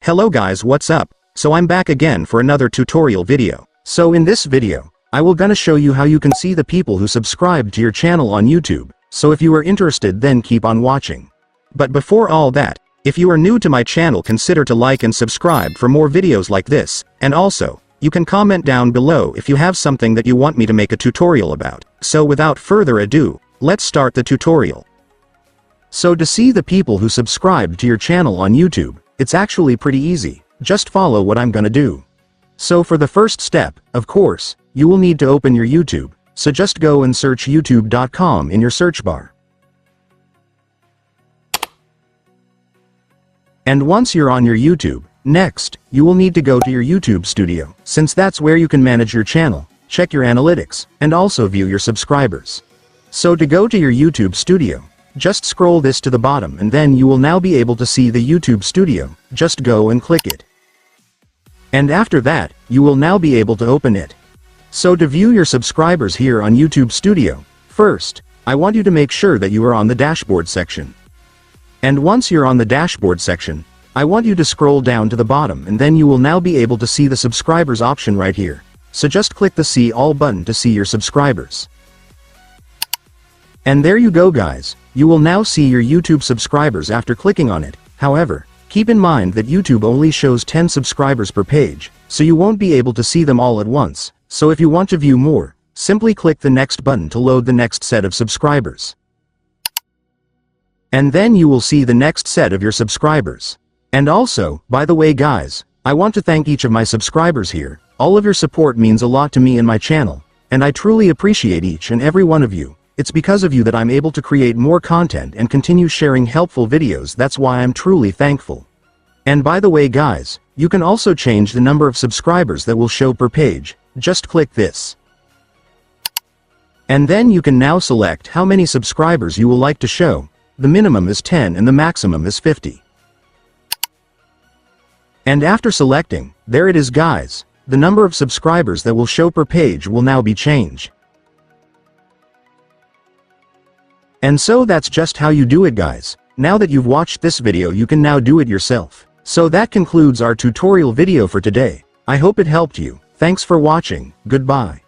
Hello guys, what's up? So I'm back again for another tutorial video. So in this video, I will gonna show you how you can see the people who subscribed to your channel on YouTube. So if you are interested, then keep on watching. But before all that, if you are new to my channel, consider to like and subscribe for more videos like this, and also, you can comment down below if you have something that you want me to make a tutorial about. So without further ado, let's start the tutorial. So to see the people who subscribed to your channel on YouTube, it's actually pretty easy. Just follow what I'm gonna do. So for the first step, of course, you will need to open your YouTube. So just go and search youtube.com in your search bar. And once you're on your YouTube, next, you will need to go to your YouTube studio, since that's where you can manage your channel, check your analytics, and also view your subscribers. So to go to your YouTube studio, just scroll this to the bottom and then you will now be able to see the YouTube studio. Just go and click it. And after that, you will now be able to open it. So to view your subscribers here on YouTube Studio, first, I want you to make sure that you are on the dashboard section. And once you're on the dashboard section, I want you to scroll down to the bottom and then you will now be able to see the subscribers option right here. So just click the See All button to see your subscribers. And there you go guys, you will now see your YouTube subscribers after clicking on it. However, keep in mind that YouTube only shows 10 subscribers per page, so you won't be able to see them all at once. So if you want to view more, simply click the next button to load the next set of subscribers. And then you will see the next set of your subscribers. And also, by the way guys, I want to thank each of my subscribers here. All of your support means a lot to me and my channel, and I truly appreciate each and every one of you. It's because of you that I'm able to create more content and continue sharing helpful videos. That's why I'm truly thankful. And by the way guys, you can also change the number of subscribers that will show per page. Just click this. And then you can now select how many subscribers you will like to show. The minimum is 10 and the maximum is 50. And after selecting, there it is guys, the number of subscribers that will show per page will now be changed. And so that's just how you do it guys. Now that you've watched this video, you can now do it yourself. So that concludes our tutorial video for today. I hope it helped you. Thanks for watching. Goodbye.